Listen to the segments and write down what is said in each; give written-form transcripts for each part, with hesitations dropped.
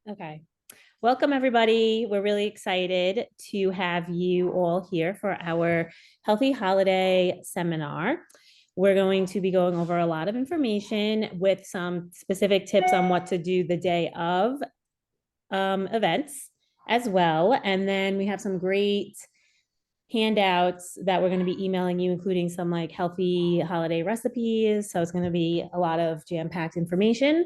Okay. Welcome, everybody. We're really excited to have you all here for our Healthy Holiday Seminar. We're going to be going over a lot of information with some specific tips on what to do the day of events as well. And then we have some great handouts that we're going to be emailing you, including some like healthy holiday recipes. So it's going to be a lot of jam-packed information.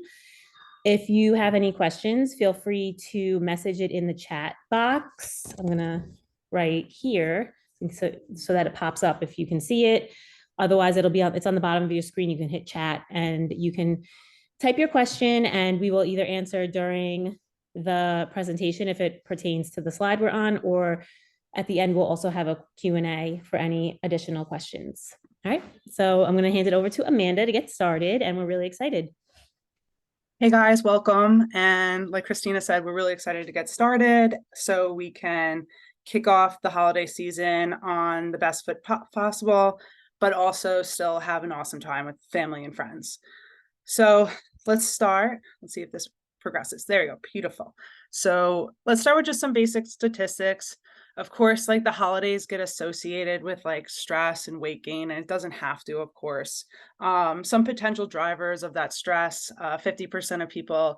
If you have any questions, feel free to message it in the chat box. I'm gonna write here so that it pops up if you can see it. Otherwise, it's on the bottom of your screen. You can hit chat and you can type your question and we will either answer during the presentation if it pertains to the slide we're on, or at the end, we'll also have a Q&A for any additional questions. All right, so I'm gonna hand it over to Amanda to get started and we're really excited. Hey guys, welcome. And like Christina said, we're really excited to get started so we can kick off the holiday season on the best foot possible, but also still have an awesome time with family and friends. So let's start. Let's see if this progresses. There you go. Beautiful. So let's start with just some basic statistics. Of course, like the holidays get associated with like stress and weight gain, and it doesn't have to, of course. Some potential drivers of that stress, 50% of people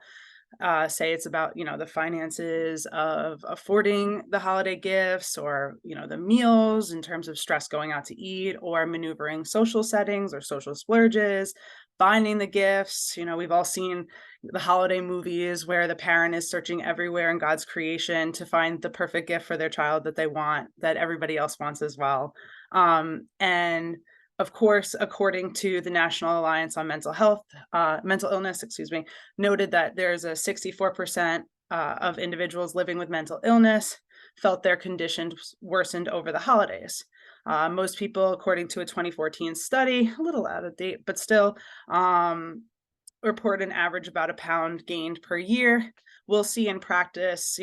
say it's about, the finances of affording the holiday gifts, or, the meals in terms of stress going out to eat, or maneuvering social settings or social splurges, finding the gifts. We've all seen the holiday movies where the parent is searching everywhere in God's creation to find the perfect gift for their child that they want, that everybody else wants as well. And of course, according to the National Alliance on Mental Illness, noted that there's a 64% of individuals living with mental illness felt their conditions worsened over the holidays. Most people, according to a 2014 study, a little out of date, but still, report an average about a pound gained per year. We'll see in practice,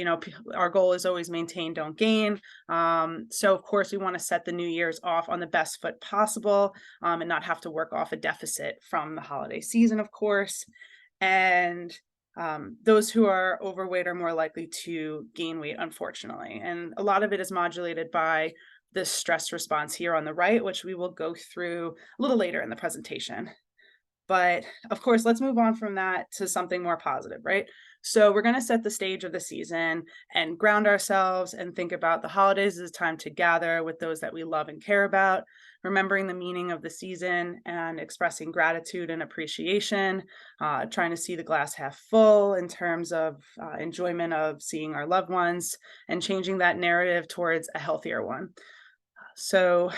our goal is always maintain, don't gain. So of course we want to set the New Year's off on the best foot possible, and not have to work off a deficit from the holiday season, of course. And those who are overweight are more likely to gain weight, unfortunately. And a lot of it is modulated by the stress response here on the right, which we will go through a little later in the presentation. But of course, let's move on from that to something more positive, right? So we're going to set the stage of the season and ground ourselves and think about the holidays as a time to gather with those that we love and care about, remembering the meaning of the season and expressing gratitude and appreciation, trying to see the glass half full in terms of enjoyment of seeing our loved ones, and changing that narrative towards a healthier one. So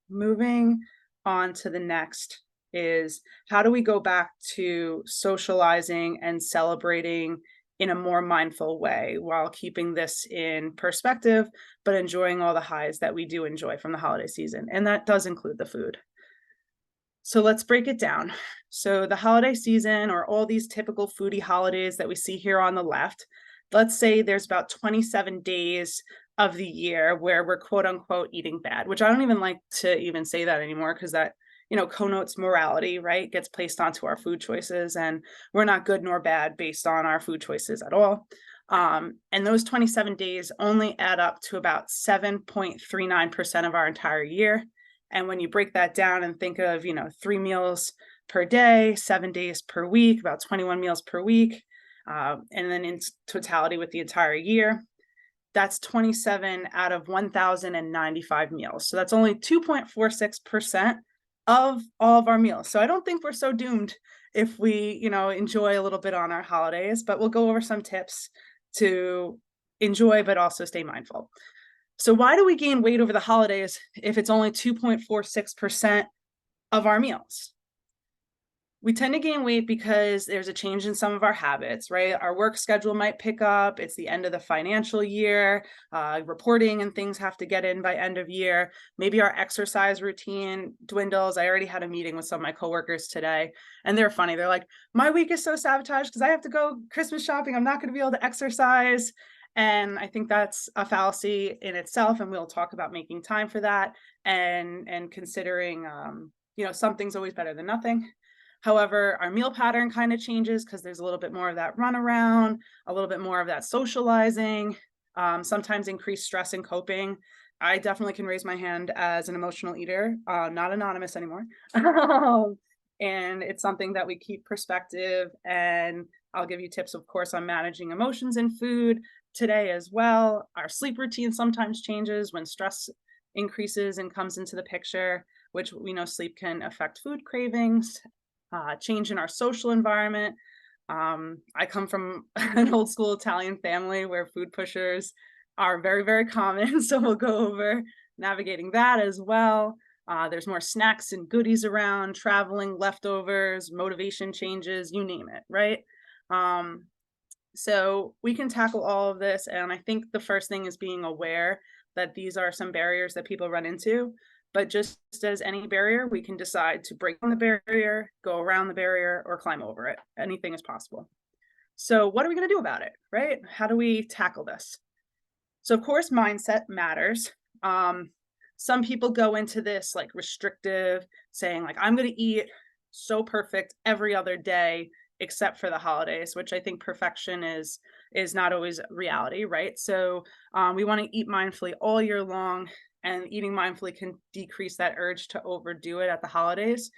moving on to the next is, how do we go back to socializing and celebrating in a more mindful way while keeping this in perspective, but enjoying all the highs that we do enjoy from the holiday season? And that does include the food. So let's break it down. So the holiday season, or all these typical foodie holidays that we see here on the left, let's say there's about 27 days of the year where we're quote unquote eating bad, which I don't even like to even say that anymore, because that connotes morality, right? Gets placed onto our food choices, and we're not good nor bad based on our food choices at all. And those 27 days only add up to about 7.39% of our entire year. And when you break that down and think of, 3 meals per day, 7 days per week, about 21 meals per week, and then in totality with the entire year, that's 27 out of 1,095 meals. So that's only 2.46% of all of our meals. So I don't think we're so doomed if we, enjoy a little bit on our holidays, but we'll go over some tips to enjoy, but also stay mindful. So why do we gain weight over the holidays if it's only 2.46% of our meals? We tend to gain weight because there's a change in some of our habits, right? Our work schedule might pick up. It's the end of the financial year. Reporting and things have to get in by end of year. Maybe our exercise routine dwindles. I already had a meeting with some of my coworkers today, and they're funny. They're like, my week is so sabotaged because I have to go Christmas shopping. I'm not going to be able to exercise. And I think that's a fallacy in itself. And we'll talk about making time for that and considering, something's always better than nothing. However, our meal pattern kind of changes because there's a little bit more of that run around, a little bit more of that socializing, sometimes increased stress and coping. I definitely can raise my hand as an emotional eater, not anonymous anymore. And it's something that we keep perspective, and I'll give you tips, of course, on managing emotions in food today as well. Our sleep routine sometimes changes when stress increases and comes into the picture, which we know sleep can affect food cravings, change in our social environment. I come from an old school Italian family where food pushers are very, very common. So we'll go over navigating that as well. There's more snacks and goodies around, traveling, leftovers, motivation changes, you name it, right? Um, so we can tackle all of this. And I think the first thing is being aware that these are some barriers that people run into. But just as any barrier, we can decide to break down the barrier, go around the barrier, or climb over it. Anything is possible. So, what are we going to do about it, right? How do we tackle this? So, of course, mindset matters. Um, some people go into this like restrictive, saying, like, I'm going to eat so perfect every other day except for the holidays, which I think perfection is not always reality, right? So we want to eat mindfully all year long, and eating mindfully can decrease that urge to overdo it at the holidays.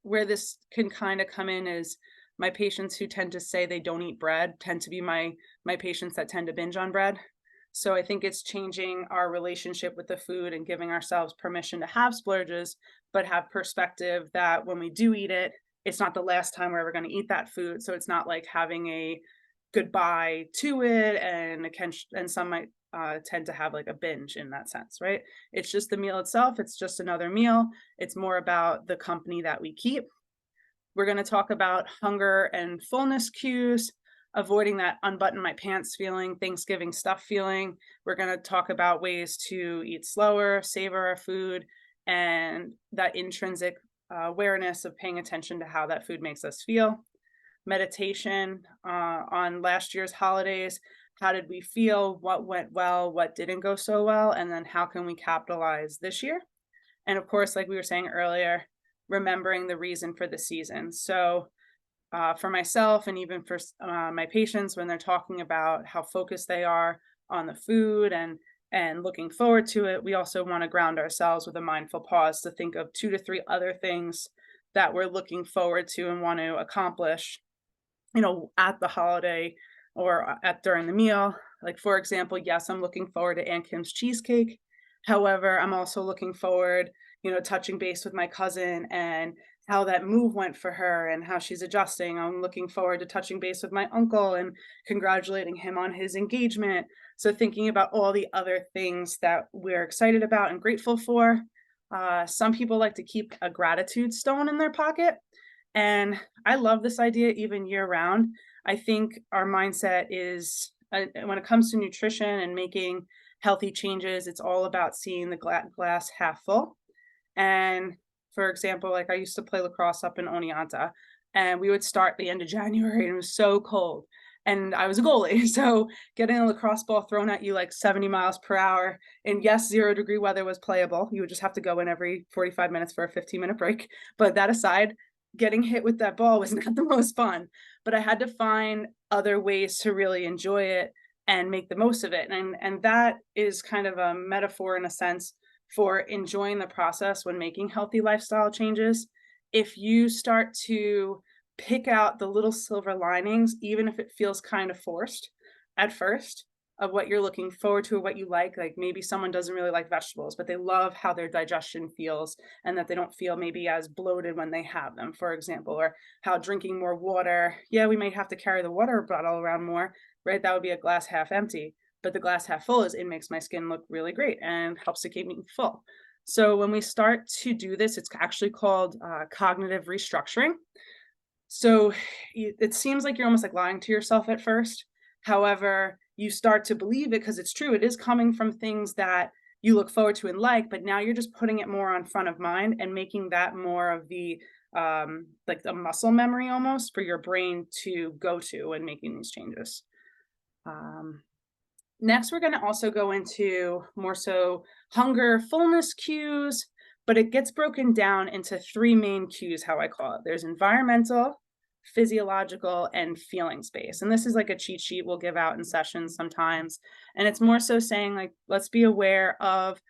Where this can kind of come in is my patients who tend to say they don't eat bread tend to be my patients that tend to binge on bread. So I think it's changing our relationship with the food and giving ourselves permission to have splurges, but have perspective that when we do eat it, it's not the last time we're ever going to eat that food. So it's not like having a goodbye to it, and some might tend to have like a binge in that sense, right? It's just the meal itself. It's just another meal. It's more about the company that we keep. We're going to talk about hunger and fullness cues, avoiding that unbutton my pants feeling, Thanksgiving stuff feeling. We're going to talk about ways to eat slower, savor our food, and that intrinsic awareness of paying attention to how that food makes us feel. Meditation on last year's holidays. How did we feel? What went well? What didn't go so well? And then how can we capitalize this year? And of course, like we were saying earlier, remembering the reason for the season. So for myself and even for my patients, when they're talking about how focused they are on the food and looking forward to it, we also want to ground ourselves with a mindful pause to think of 2 to 3 other things that we're looking forward to and want to accomplish, at the holiday or at during the meal. Like, for example, yes, I'm looking forward to Aunt Kim's cheesecake. However, I'm also looking forward, touching base with my cousin and how that move went for her and how she's adjusting. I'm looking forward to touching base with my uncle and congratulating him on his engagement. So thinking about all the other things that we're excited about and grateful for. Some people like to keep a gratitude stone in their pocket. And I love this idea even year round. I think our mindset is, when it comes to nutrition and making healthy changes, it's all about seeing the glass half full. And for example, like I used to play lacrosse up in Oneonta, and we would start the end of January, and it was so cold. And I was a goalie, so getting a lacrosse ball thrown at you like 70 miles per hour, and yes, 0-degree weather was playable. You would just have to go in every 45 minutes for a 15-minute break. But that aside, getting hit with that ball was not the most fun. But I had to find other ways to really enjoy it and make the most of it. And that is kind of a metaphor in a sense for enjoying the process when making healthy lifestyle changes. If you start to pick out the little silver linings, even if it feels kind of forced at first, of what you're looking forward to or what you like maybe someone doesn't really like vegetables, but they love how their digestion feels and that they don't feel maybe as bloated when they have them, for example, or how drinking more water, yeah, we might have to carry the water bottle around more, right? That would be a glass half empty. But the glass half full is it makes my skin look really great and helps to keep me full. So when we start to do this, it's actually called cognitive restructuring. So it seems like you're almost like lying to yourself at first. However, you start to believe it because it's true. It is coming from things that you look forward to and like, but now you're just putting it more on front of mind and making that more of the like the muscle memory almost for your brain to go to when making these changes. Next, we're going to also go into more so hunger, fullness cues, but it gets broken down into three main cues, how I call it. There's environmental, physiological, and feelings based. And this is like a cheat sheet we'll give out in sessions sometimes. And it's more so saying, like, let's be aware of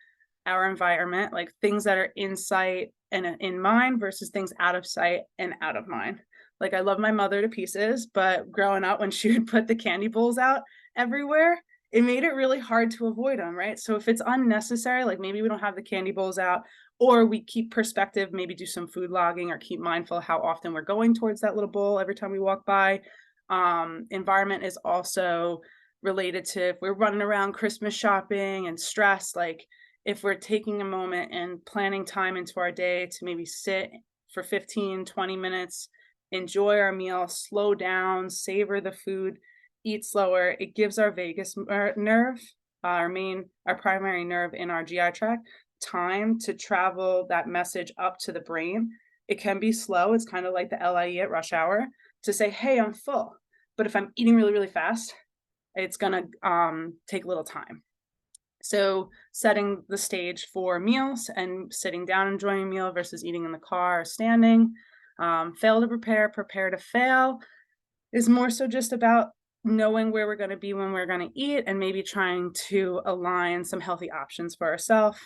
our environment, like things that are in sight and in mind versus things out of sight and out of mind. Like, I love my mother to pieces, but growing up, when she would put the candy bowls out everywhere, it made it really hard to avoid them, right? So if it's unnecessary, like maybe we don't have the candy bowls out, or we keep perspective, maybe do some food logging or keep mindful how often we're going towards that little bowl every time we walk by. Environment is also related to if we're running around Christmas shopping and stress, like if we're taking a moment and planning time into our day to maybe sit for 15, 20 minutes, enjoy our meal, slow down, savor the food, eat slower, it gives our vagus nerve, our primary nerve in our GI tract, time to travel that message up to the brain. It can be slow. It's kind of like the LIE at rush hour to say, hey, I'm full. But if I'm eating really, really fast, it's going to take a little time. So setting the stage for meals and sitting down enjoying a meal versus eating in the car or standing. Fail to prepare, prepare to fail is more so just about knowing where we're going to be when we're going to eat and maybe trying to align some healthy options for ourselves,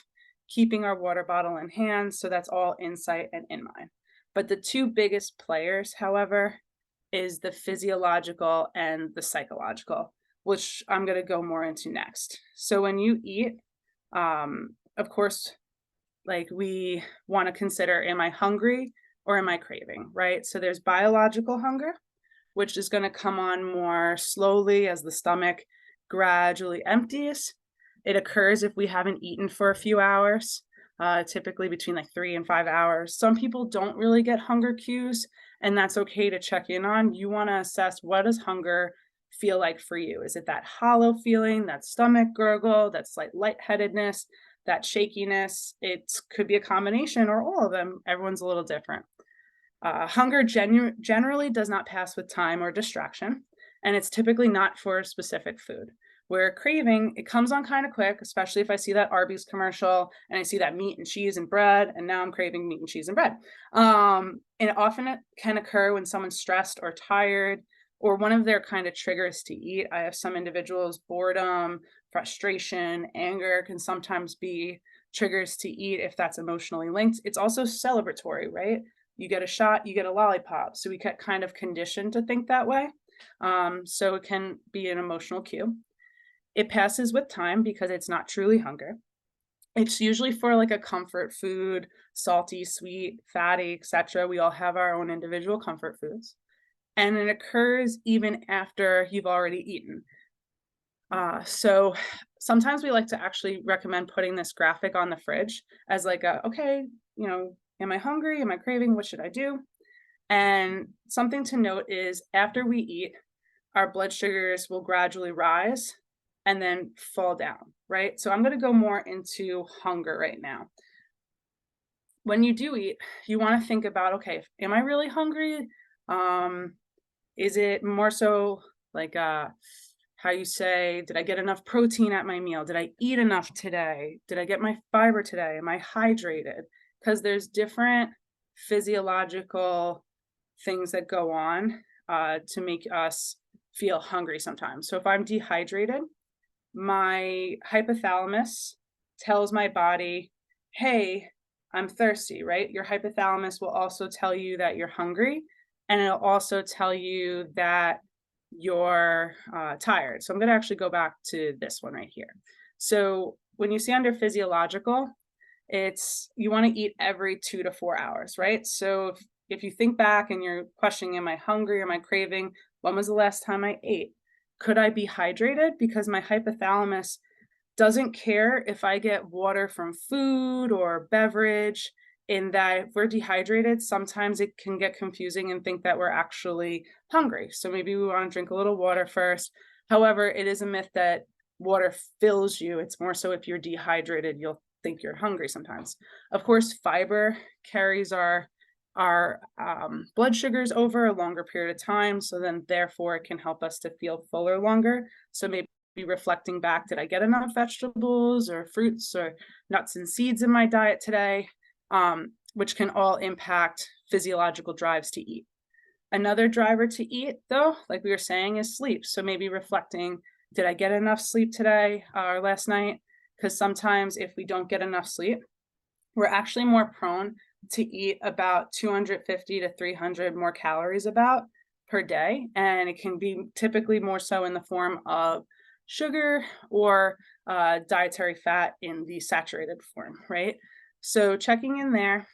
keeping our water bottle in hand. So that's all insight and in mind. But the two biggest players, however, is the physiological and the psychological, which I'm going to go more into next. So when you eat, of course, like we want to consider, am I hungry or am I craving, right? So there's biological hunger, which is going to come on more slowly as the stomach gradually empties. It occurs if we haven't eaten for a few hours, typically between like 3 and 5 hours. Some people don't really get hunger cues, and that's okay to check in on. You want to assess, what does hunger feel like for you? Is it that hollow feeling, that stomach gurgle, that slight lightheadedness, that shakiness? It could be a combination or all of them. Everyone's a little different. Hunger generally does not pass with time or distraction, and it's typically not for a specific food. Where craving, it comes on kind of quick, especially if I see that Arby's commercial and I see that meat and cheese and bread, and now I'm craving meat and cheese and bread. And often it can occur when someone's stressed or tired, or one of their kind of triggers to eat. I have some individuals, boredom, frustration, anger can sometimes be triggers to eat if that's emotionally linked. It's also celebratory, right? You get a shot, you get a lollipop. So we get kind of conditioned to think that way. So it can be an emotional cue. It passes with time because it's not truly hunger. It's usually for like a comfort food, salty, sweet, fatty, etc. We all have our own individual comfort foods. And it occurs even after you've already eaten. So sometimes we like to actually recommend putting this graphic on the fridge as like okay, am I hungry? Am I craving? What should I do? And something to note is after we eat, our blood sugars will gradually rise and then fall down, right? So I'm going to go more into hunger right now. When you do eat, you want to think about, okay, am I really hungry? Is it more so like how you say, did I get enough protein at my meal? Did I eat enough today? Did I get my fiber today? Am I hydrated? Because there's different physiological things that go on to make us feel hungry sometimes. So if I'm dehydrated, my hypothalamus tells my body, hey, I'm thirsty, right? Your hypothalamus will also tell you that you're hungry, and it'll also tell you that you're tired. So I'm going to actually go back to this one right here. So when you see under physiological, it's you want to eat every 2 to 4 hours, right? So if you think back and you're questioning, am I hungry? Am I craving? When was the last time I ate? Could I be hydrated? Because my hypothalamus doesn't care if I get water from food or beverage. In that if we're dehydrated, sometimes it can get confusing and think that we're actually hungry. So maybe we want to drink a little water first. However, it is a myth that water fills you. It's more so if you're dehydrated, you'll think you're hungry sometimes. Of course, fiber carries our blood sugars over a longer period of time. So then therefore it can help us to feel fuller longer. So maybe reflecting back, did I get enough vegetables or fruits or nuts and seeds in my diet today? which can all impact physiological drives to eat. Another driver to eat, though, like we were saying, is sleep. So maybe reflecting, did I get enough sleep today or last night? Because sometimes if we don't get enough sleep, we're actually more prone to eat about 250 to 300 more calories about per day. And it can be typically more so in the form of sugar or dietary fat in the saturated form, right? So checking in there.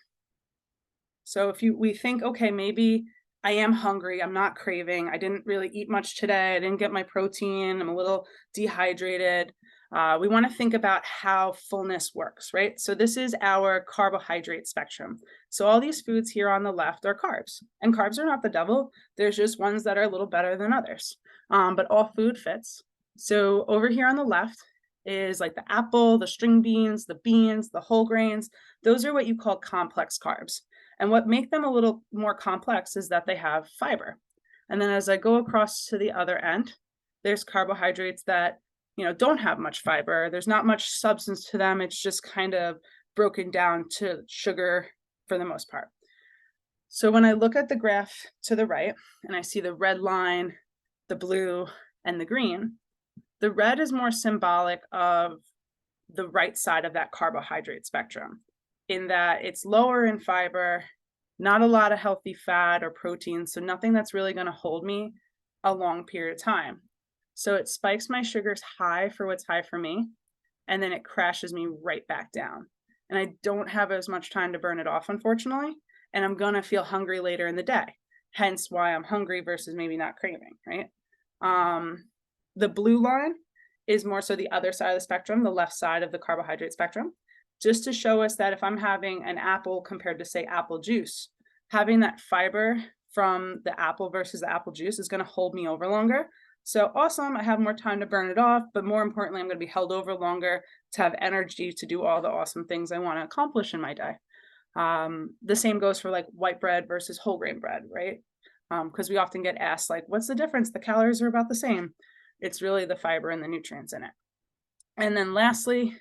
So if we think, okay, maybe I am hungry, I'm not craving, I didn't really eat much today, I didn't get my protein, I'm a little dehydrated. We want to think about how fullness works, right? So this is our carbohydrate spectrum. So all these foods here on the left are carbs, and carbs are not the devil. There's just ones that are a little better than others, but all food fits. So over here on the left is like the apple, the string beans, the whole grains. Those are what you call complex carbs. And what make them a little more complex is that they have fiber. And then as I go across to the other end, there's carbohydrates that, don't have much fiber. There's not much substance to them. It's just kind of broken down to sugar for the most part. So when I look at the graph to the right and I see the red line, the blue, and the green, the red is more symbolic of the right side of that carbohydrate spectrum, in that it's lower in fiber, not a lot of healthy fat or protein, so nothing that's really going to hold me a long period of time. So it spikes my sugars high for what's high for me, and then it crashes me right back down. And I don't have as much time to burn it off, unfortunately, and I'm going to feel hungry later in the day. Hence why I'm hungry versus maybe not craving, right? The blue line is more so the other side of the spectrum, the left side of the carbohydrate spectrum, just to show us that if I'm having an apple compared to, say, apple juice, having that fiber from the apple versus the apple juice is going to hold me over longer. So awesome, I have more time to burn it off, but more importantly, I'm going to be held over longer to have energy to do all the awesome things I want to accomplish in my day. The same goes for like white bread versus whole grain bread, right? Because we often get asked, like, what's the difference? The calories are about the same. It's really the fiber and the nutrients in it. And then lastly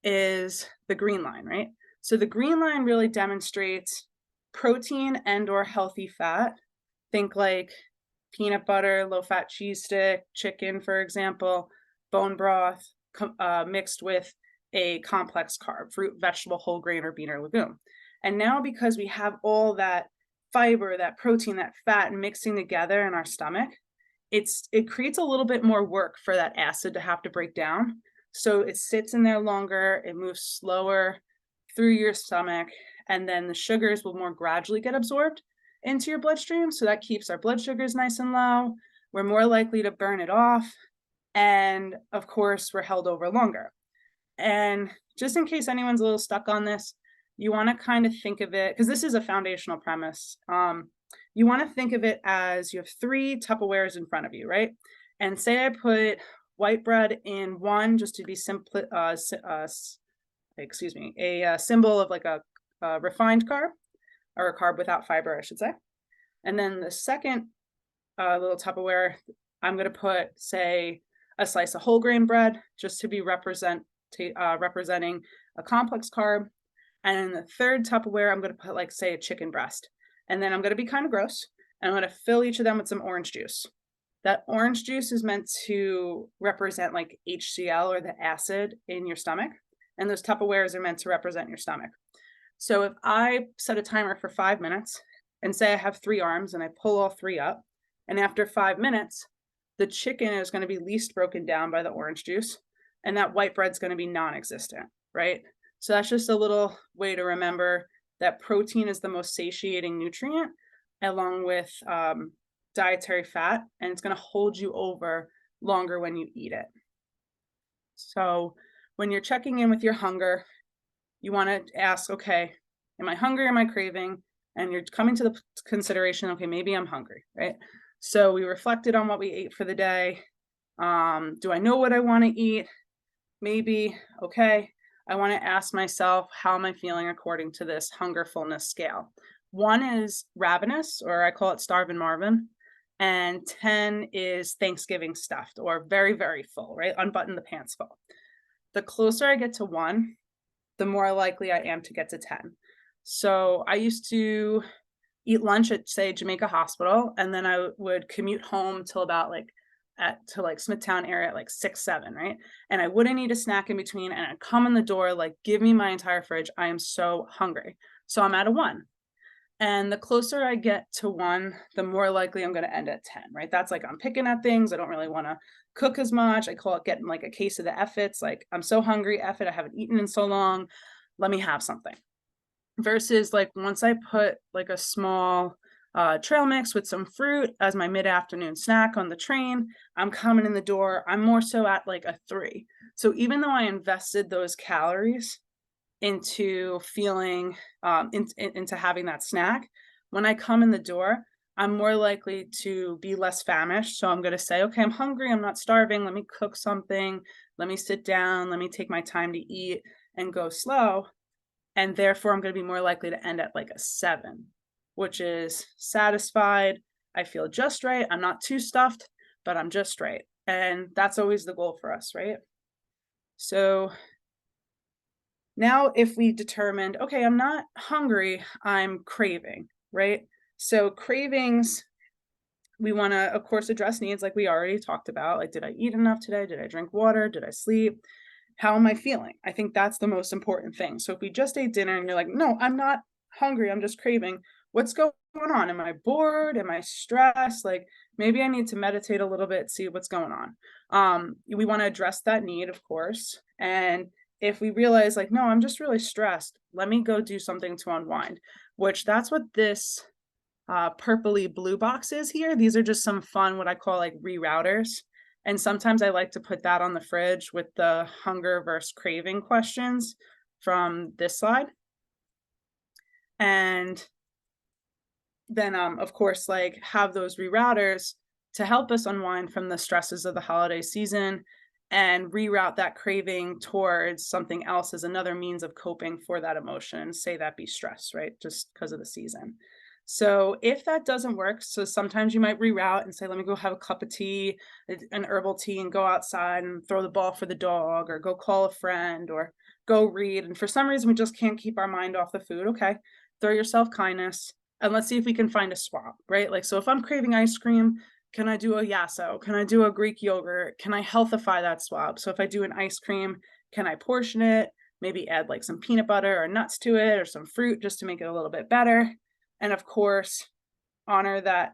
is the green line, right? So the green line really demonstrates protein and or healthy fat. Think like peanut butter, low-fat cheese stick, chicken, for example, bone broth, mixed with a complex carb, fruit, vegetable, whole grain, or bean or legume. And now because we have all that fiber, that protein, that fat mixing together in our stomach, it creates a little bit more work for that acid to have to break down. So it sits in there longer, it moves slower through your stomach, and then the sugars will more gradually get absorbed into your bloodstream. So that keeps our blood sugars nice and low. We're more likely to burn it off. And of course, we're held over longer. And just in case anyone's a little stuck on this, you want to kind of think of it, because this is a foundational premise. You want to think of it as you have 3 Tupperwares in front of you, right? And say I put white bread in one, just to be simple, a symbol of like a refined carb, or a carb without fiber, I should say. And then the second little Tupperware, I'm going to put, say, a slice of whole grain bread, just to be representing a complex carb. And in the third Tupperware, I'm going to put, like, say, a chicken breast. And then I'm going to be kind of gross, and I'm going to fill each of them with some orange juice. That orange juice is meant to represent like HCl, or the acid in your stomach. And those Tupperwares are meant to represent your stomach. So if I set a timer for 5 minutes and say I have 3 arms and I pull all 3 up, and after 5 minutes, the chicken is going to be least broken down by the orange juice, and that white bread's going to be non-existent, right? So that's just a little way to remember that protein is the most satiating nutrient, along with dietary fat, and it's going to hold you over longer when you eat it. So when you're checking in with your hunger, you want to ask, okay, am I hungry? Am I craving? And you're coming to the consideration, okay, maybe I'm hungry, right? So we reflected on what we ate for the day. Do I know what I want to eat? Maybe. Okay. I want to ask myself, how am I feeling according to this hunger fullness scale? 1 is ravenous, or I call it starving Marvin. And 10 is Thanksgiving stuffed, or very, very full, right? Unbutton the pants full. The closer I get to 1, the more likely I am to get to 10. So I used to eat lunch at, say, Jamaica Hospital, and then I would commute home till about like to like Smithtown area at like 6, 7, right? And I wouldn't eat a snack in between, and I'd come in the door, like, give me my entire fridge. I am so hungry. So I'm at a 1. And the closer I get to 1, the more likely I'm gonna end at 10, right? That's like I'm picking at things. I don't really wanna cook as much. I call it getting like a case of the F-its. Like, I'm so hungry, F it, I haven't eaten in so long. Let me have something. Versus like once I put like a small trail mix with some fruit as my mid-afternoon snack on the train, I'm coming in the door. I'm more so at like a 3. So even though I invested those calories into feeling into having that snack, when I come in the door, I'm more likely to be less famished. So I'm going to say, okay, I'm hungry, I'm not starving, let me cook something, let me sit down, let me take my time to eat and go slow. And therefore I'm going to be more likely to end at like a 7, which is satisfied. I feel just right. I'm not too stuffed, but I'm just right. And that's always the goal for us, right? So now, if we determined, okay, I'm not hungry, I'm craving, right? So cravings, we want to, of course, address needs like we already talked about. Like, did I eat enough today? Did I drink water? Did I sleep? How am I feeling? I think that's the most important thing. So if we just ate dinner and you're like, no, I'm not hungry, I'm just craving, what's going on? Am I bored? Am I stressed? Like, maybe I need to meditate a little bit, see what's going on. We want to address that need, of course. And if we realize like, no, I'm just really stressed, let me go do something to unwind, which that's what this purpley blue box is here. These are just some fun, what I call like rerouters. And sometimes I like to put that on the fridge with the hunger versus craving questions from this slide. And then, of course, like have those rerouters to help us unwind from the stresses of the holiday season and reroute that craving towards something else as another means of coping for that emotion, say that be stress, right? Just because of the season. So if that doesn't work, so sometimes you might reroute and say, let me go have a cup of tea, an herbal tea, and go outside and throw the ball for the dog, or go call a friend, or go read. And for some reason, we just can't keep our mind off the food. Okay, throw yourself kindness and let's see if we can find a swap, right? Like, so if I'm craving ice cream, can I do a yasso? Can I do a Greek yogurt? Can I healthify that swap? So if I do an ice cream, can I portion it? Maybe add like some peanut butter or nuts to it or some fruit just to make it a little bit better. And of course, honor that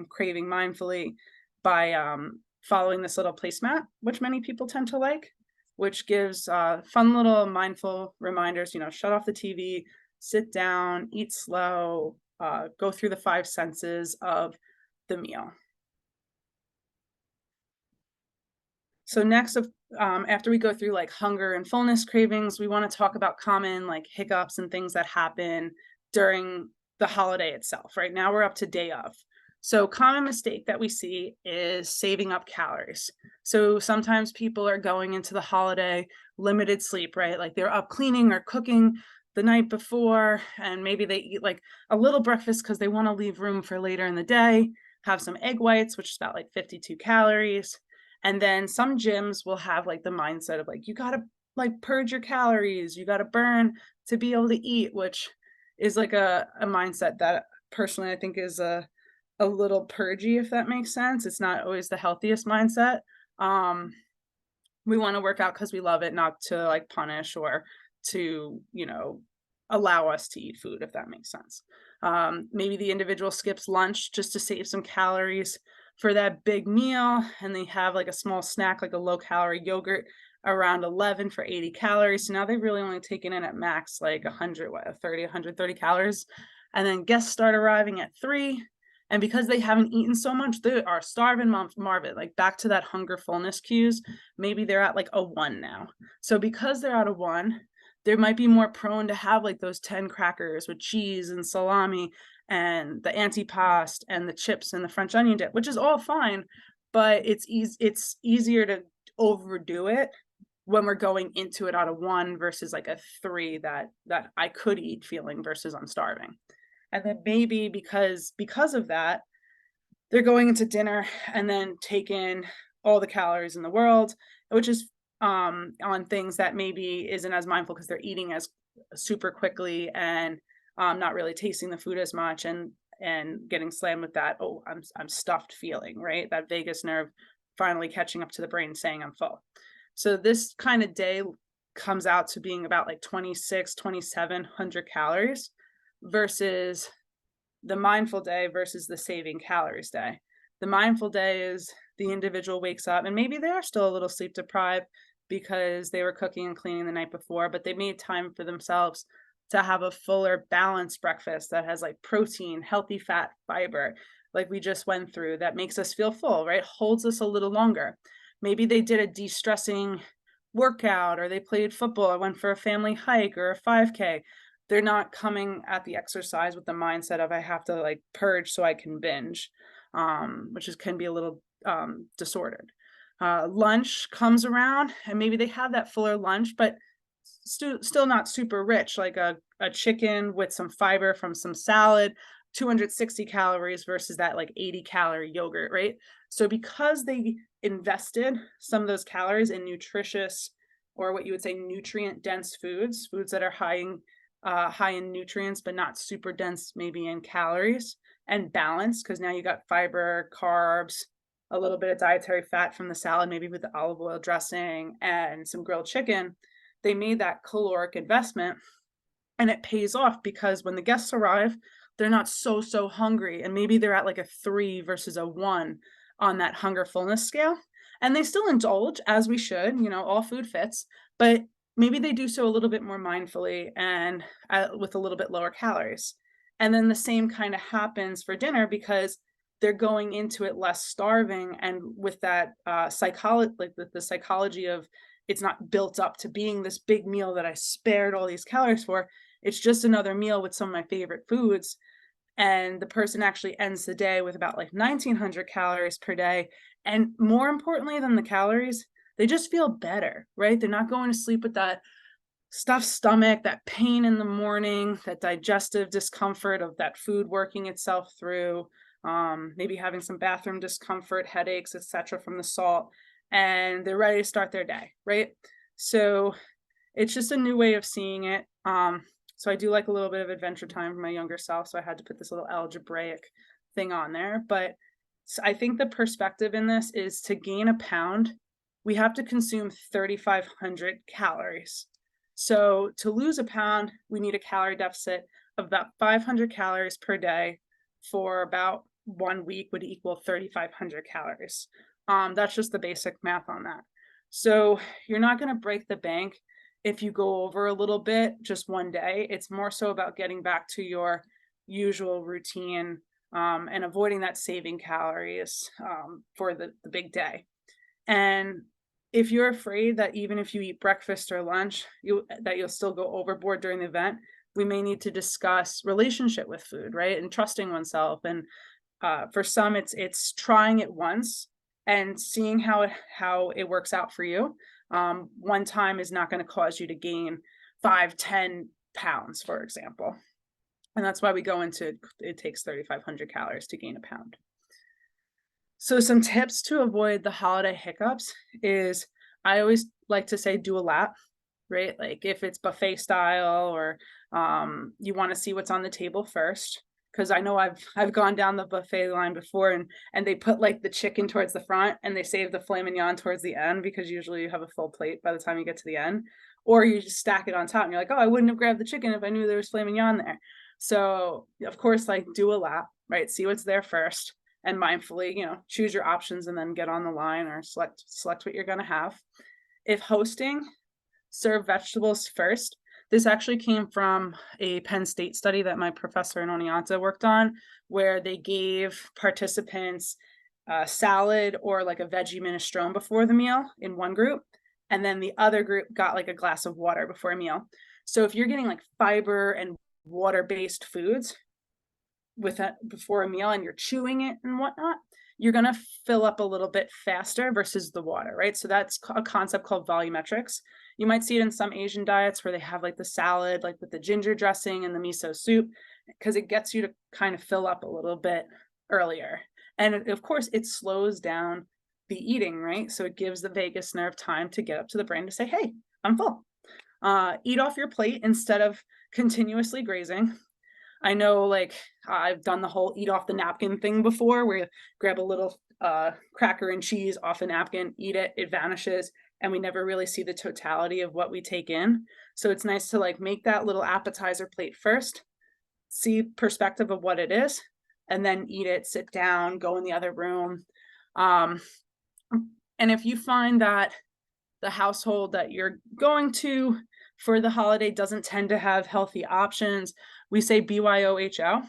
craving mindfully by following this little placemat, which many people tend to like, which gives fun little mindful reminders, shut off the TV, sit down, eat slow, go through the 5 senses of the meal. So next, after we go through like hunger and fullness cravings, we want to talk about common like hiccups and things that happen during the holiday itself. Right now we're up to day of. So common mistake that we see is saving up calories. So sometimes people are going into the holiday limited sleep, right? Like they're up cleaning or cooking the night before, and maybe they eat like a little breakfast because they want to leave room for later in the day, have some egg whites, which is about like 52 calories. And then some gyms will have like the mindset of like, you got to like purge your calories, you got to burn to be able to eat, which is like a mindset that personally I think is a little purgy, if that makes sense. It's not always the healthiest mindset. We want to work out because we love it, not to like punish or to, allow us to eat food, if that makes sense. Maybe the individual skips lunch just to save some calories for that big meal, and they have like a small snack, like a low calorie yogurt around 11 for 80 calories. So now they've really only taken in at max like 130 calories. And then guests start arriving at 3. And because they haven't eaten so much, they are starving Marvin, like back to that hunger fullness cues. Maybe they're at like a 1 now. So because they're at a 1, they might be more prone to have like those 10 crackers with cheese and salami and the antipasto and the chips and the French onion dip, which is all fine, but it's easier to overdo it when we're going into it at a 1 versus like a 3 that I could eat feeling versus I'm starving. And then maybe because of that, they're going into dinner and then take in all the calories in the world, which is on things that maybe isn't as mindful because they're eating as super quickly and not really tasting the food as much and getting slammed with that, oh, I'm stuffed feeling, right? That vagus nerve finally catching up to the brain saying I'm full. So this kind of day comes out to being about like 2,700 calories versus the mindful day versus the saving calories day. The mindful day is the individual wakes up and maybe they are still a little sleep deprived because they were cooking and cleaning the night before, but they made time for themselves to have a fuller, balanced breakfast that has like protein, healthy fat, fiber, like we just went through, that makes us feel full, right? Holds us a little longer. Maybe they did a de-stressing workout or they played football or went for a family hike or a 5K. They're not coming at the exercise with the mindset of I have to like purge so I can binge, which can be a little disordered. Lunch comes around and maybe they have that fuller lunch, but still not super rich, like a chicken with some fiber from some salad, 260 calories versus that like 80-calorie yogurt, right? So because they invested some of those calories in nutritious, or what you would say nutrient dense foods that are high in nutrients but not super dense maybe in calories, and balance, because now you got fiber, carbs, a little bit of dietary fat from the salad, maybe with the olive oil dressing and some grilled chicken. They made that caloric investment and it pays off because when the guests arrive, they're not so hungry, and maybe they're at like a 3 versus a 1 on that hunger fullness scale, and they still indulge as we should, all food fits, but maybe they do so a little bit more mindfully and with a little bit lower calories. And then the same kind of happens for dinner because they're going into it less starving, and with that psychology, like the psychology of it's not built up to being this big meal that I spared all these calories for. It's just another meal with some of my favorite foods. And the person actually ends the day with about like 1,900 calories per day. And more importantly than the calories, they just feel better, right? They're not going to sleep with that stuffed stomach, that pain in the morning, that digestive discomfort of that food working itself through, maybe having some bathroom discomfort, headaches, etc. from the salt, and they're ready to start their day, right? So it's just a new way of seeing it. So I do like a little bit of Adventure Time for my younger self, so I had to put this little algebraic thing on there. But I think the perspective in this is to gain a pound, we have to consume 3,500 calories. So to lose a pound, we need a calorie deficit of about 500 calories per day for about 1 week would equal 3,500 calories. That's just the basic math on that. So you're not going to break the bank if you go over a little bit just one day. It's more so about getting back to your usual routine and avoiding that saving calories for the big day. And if you're afraid that even if you eat breakfast or lunch, that you'll still go overboard during the event, we may need to discuss relationship with food, right? And trusting oneself. And for some, it's trying it once and seeing how it works out for you. One time is not going to cause you to gain 5-10 pounds, for example. And that's why we go into it takes 3,500 calories to gain a pound. So some tips to avoid the holiday hiccups is I always like to say do a lap, right? Like if it's buffet style or you want to see what's on the table first. Because I know I've gone down the buffet line before and they put like the chicken towards the front and they save the filet mignon towards the end because usually you have a full plate by the time you get to the end. Or you just stack it on top and you're like, oh, I wouldn't have grabbed the chicken if I knew there was filet mignon there. So of course, like do a lap, right? See what's there first and mindfully, choose your options and then get on the line or select what you're going to have. If hosting, serve vegetables first. This actually came from a Penn State study that my professor in Oneonta worked on, where they gave participants a salad or like a veggie minestrone before the meal in one group, and then the other group got like a glass of water before a meal. So if you're getting like fiber and water-based foods before a meal and you're chewing it and whatnot, you're going to fill up a little bit faster versus the water, right? So that's a concept called volumetrics. You might see it in some Asian diets where they have like the salad, like with the ginger dressing and the miso soup, because it gets you to kind of fill up a little bit earlier. And of course, it slows down the eating, right? So it gives the vagus nerve time to get up to the brain to say, hey, I'm full. Eat off your plate instead of continuously grazing. I know, like, I've done the whole eat off the napkin thing before, where you grab a little cracker and cheese off a napkin, eat it, it vanishes, and we never really see the totality of what we take in. So it's nice to like make that little appetizer plate first, see perspective of what it is, and then eat it, sit down, go in the other room. Um, and if you find that the household that you're going to for the holiday doesn't tend to have healthy options, we say BYOHO,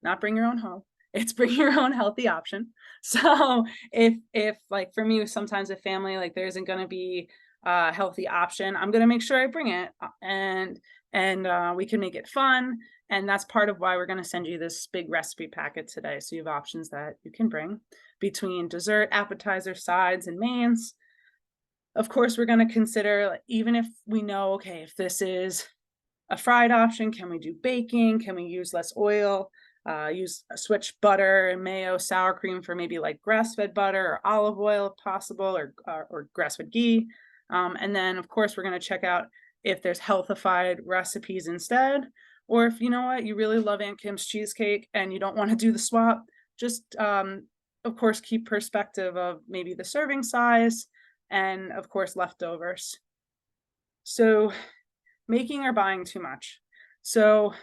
not bring your own home. It's bring your own healthy option. So if like for me, sometimes a family like there isn't going to be a healthy option, I'm going to make sure I bring it, and we can make it fun. And that's part of why we're going to send you this big recipe packet today. So you have options that you can bring between dessert, appetizer, sides, and mains. Of course, we're going to consider, like, even if we know, okay, if this is a fried option, can we do baking? Can we use less oil? Switch butter and mayo, sour cream for maybe like grass-fed butter or olive oil if possible, or grass-fed ghee. And then of course we're going to check out if there's healthified recipes instead, or if you know what, you really love Aunt Kim's cheesecake and you don't want to do the swap, just of course keep perspective of maybe the serving size and of course leftovers. So making or buying too much. So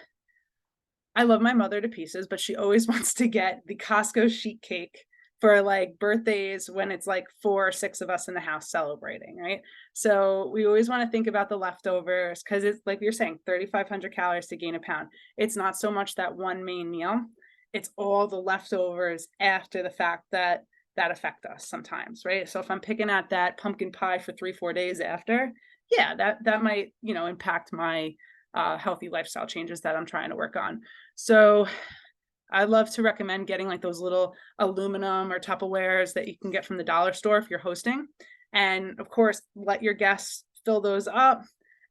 I love my mother to pieces, but she always wants to get the Costco sheet cake for like birthdays when it's like 4 or 6 of us in the house celebrating, right? So we always want to think about the leftovers because it's like you're saying, 3,500 calories to gain a pound. It's not so much that one main meal, it's all the leftovers after the fact that affect us sometimes, right? So if I'm picking at that pumpkin pie for 3, 4 days after, yeah, that might, impact my healthy lifestyle changes that I'm trying to work on. So I love to recommend getting like those little aluminum or Tupperwares that you can get from the dollar store if you're hosting. And of course, let your guests fill those up.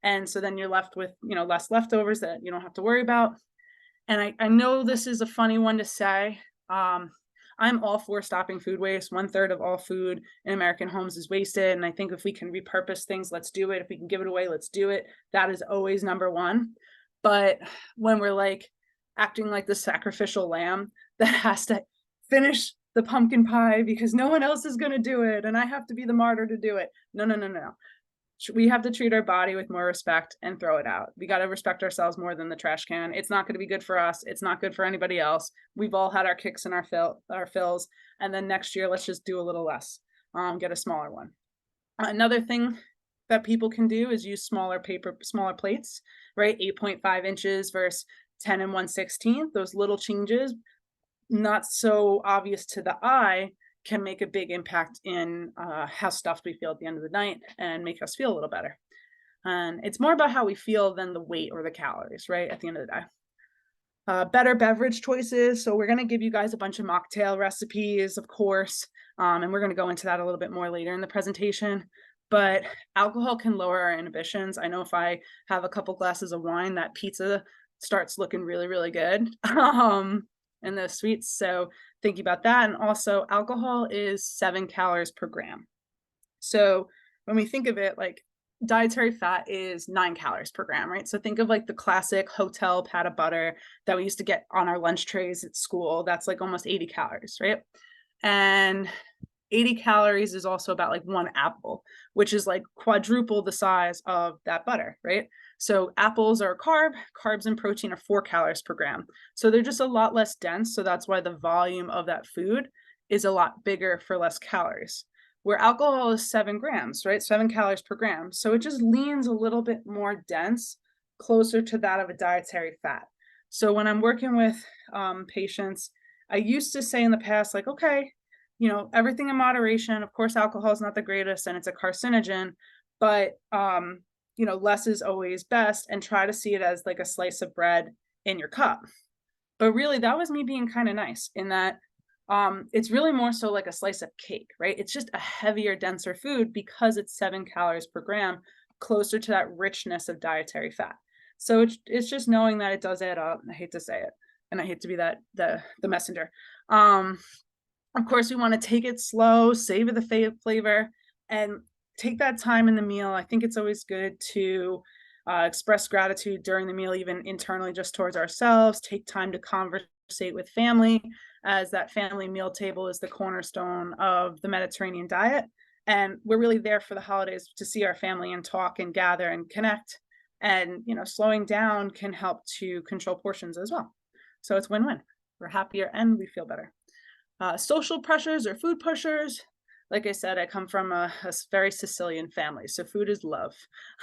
And so then you're left with, less leftovers that you don't have to worry about. And I know this is a funny one to say. I'm all for stopping food waste. 1/3 of all food in American homes is wasted. And I think if we can repurpose things, let's do it. If we can give it away, let's do it. That is always number one. But when we're like acting like the sacrificial lamb that has to finish the pumpkin pie because no one else is going to do it and I have to be the martyr to do it. No, no, no, no. We have to treat our body with more respect and throw it out. We got to respect ourselves more than the trash can. It's not going to be good for us. It's not good for anybody else. We've all had our kicks and our fills. And then next year, let's just do a little less, get a smaller one. Another thing that people can do is use smaller plates, right? 8.5 inches versus 10 and 1/16. Those little changes, not so obvious to the eye, can make a big impact in how stuffed we feel at the end of the night and make us feel a little better. And it's more about how we feel than the weight or the calories, right? At the end of the day. Better beverage choices. So we're going to give you guys a bunch of mocktail recipes, of course, and we're going to go into that a little bit more later in the presentation. But alcohol can lower our inhibitions. I know if I have a couple glasses of wine, that pizza starts looking really, really good. And the sweets. So thinking about that. And also alcohol is 7 calories per gram. So when we think of it, like dietary fat is 9 calories per gram, right? So think of like the classic hotel pat of butter that we used to get on our lunch trays at school. That's like almost 80 calories, right? And 80 calories is also about like 1 apple, which is like quadruple the size of that butter, right? So apples are a carb, carbs and protein are 4 calories per gram. So they're just a lot less dense. So that's why the volume of that food is a lot bigger for less calories. Where alcohol is 7 grams, right? 7 calories per gram. So it just leans a little bit more dense, closer to that of a dietary fat. So when I'm working with patients, I used to say in the past, like, okay, everything in moderation. Of course, alcohol is not the greatest and it's a carcinogen, but less is always best, and try to see it as like a slice of bread in your cup. But really, that was me being kind of nice in that it's really more so like a slice of cake, right? It's just a heavier, denser food because it's 7 calories per gram, closer to that richness of dietary fat. So it's just knowing that it does add up. I hate to say it, and I hate to be the messenger. Of course, we want to take it slow, savor the flavor, and take that time in the meal. I think it's always good to express gratitude during the meal, even internally, just towards ourselves, take time to conversate with family, as that family meal table is the cornerstone of the Mediterranean diet. And we're really there for the holidays to see our family and talk and gather and connect. And, slowing down can help to control portions as well. So it's win-win. We're happier and we feel better. Social pressures or food pushers. Like I said, I come from a very Sicilian family, so food is love.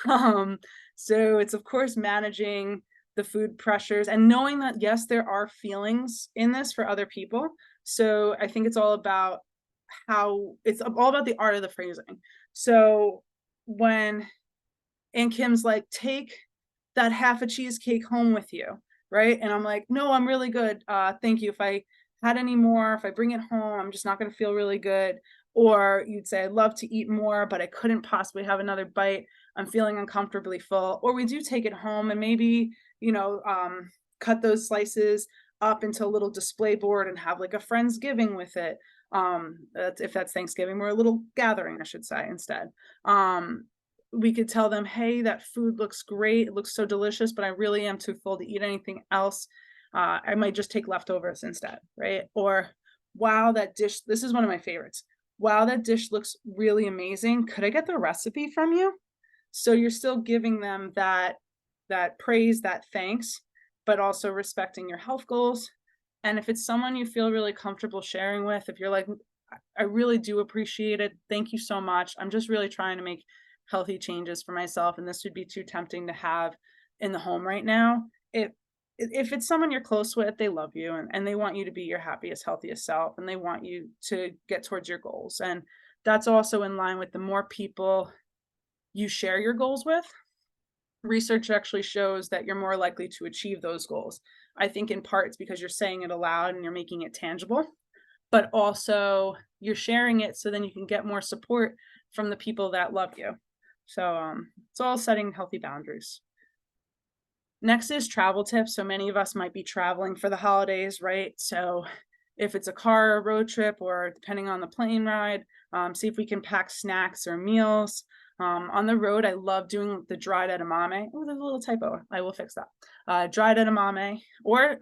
Um, so it's of course managing the food pressures and knowing that yes, there are feelings in this for other people. So I think it's all about the art of the phrasing. So when Aunt Kim's like, take that half a cheesecake home with you, right? And I'm like, no, I'm really good. Thank you. If I had any more, if I bring it home, I'm just not going to feel really good. Or you'd say, I'd love to eat more, but I couldn't possibly have another bite. I'm feeling uncomfortably full. Or we do take it home and maybe, cut those slices up into a little display board and have like a Friendsgiving with it. If that's Thanksgiving, or a little gathering, I should say, instead. We could tell them, hey, that food looks great. It looks so delicious, but I really am too full to eat anything else. I might just take leftovers instead, right? Or, wow, that dish, this is one of my favorites. Wow, that dish looks really amazing. Could I get the recipe from you? So you're still giving them that praise, that thanks, but also respecting your health goals. And if it's someone you feel really comfortable sharing with, if you're like, I really do appreciate it. Thank you so much. I'm just really trying to make healthy changes for myself, and this would be too tempting to have in the home right now. If it's someone you're close with, they love you and they want you to be your happiest, healthiest self, and they want you to get towards your goals. And that's also in line with the more people you share your goals with, research actually shows that you're more likely to achieve those goals. I think in part it's because you're saying it aloud and you're making it tangible, but also you're sharing it so then you can get more support from the people that love you. So it's all setting healthy boundaries. Next is travel tips. So many of us might be traveling for the holidays, right? So if it's a car or road trip, or depending on the plane ride, see if we can pack snacks or meals. On the road, I love doing the dried edamame. Oh, there's a little typo. I will fix that. Dried edamame, or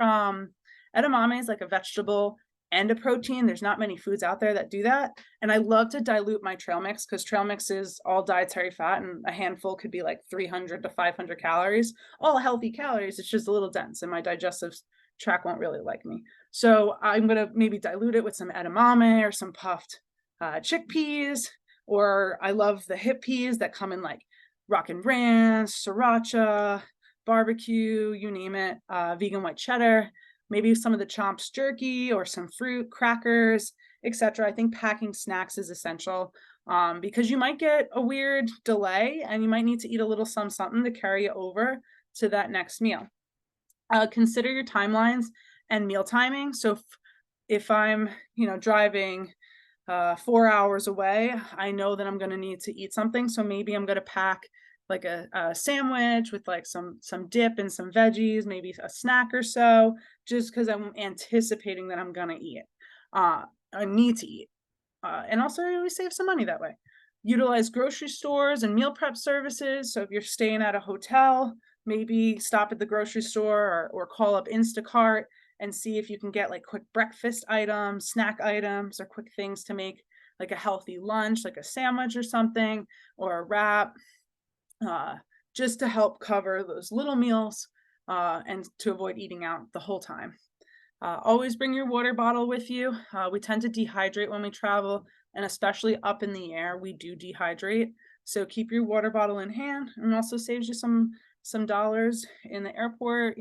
edamame is like a vegetable and a protein. There's not many foods out there that do that. And I love to dilute my trail mix, because trail mix is all dietary fat and a handful could be like 300 to 500 calories, all healthy calories. It's just a little dense and my digestive tract won't really like me. So I'm going to maybe dilute it with some edamame or some puffed chickpeas, or I love the hip peas that come in like Rockin' Ranch, Sriracha, barbecue, you name it, vegan white cheddar, maybe some of the Chomps jerky or some fruit, crackers, etc. I think packing snacks is essential, because you might get a weird delay and you might need to eat a little something to carry you over to that next meal. Consider your timelines and meal timing. So if I'm, driving 4 hours away, I know that I'm going to need to eat something. So maybe I'm going to pack like a sandwich with like some dip and some veggies, maybe a snack or so, just because I'm anticipating that I'm going to eat. I need to eat. And also we save some money that way. Utilize grocery stores and meal prep services. So if you're staying at a hotel, maybe stop at the grocery store, or call up Instacart and see if you can get like quick breakfast items, snack items, or quick things to make like a healthy lunch, like a sandwich or something, or a wrap, just to help cover those little meals, and to avoid eating out the whole time. Always bring your water bottle with you. We tend to dehydrate when we travel, and especially up in the air, we do dehydrate. So keep your water bottle in hand, and also saves you some dollars in the airport,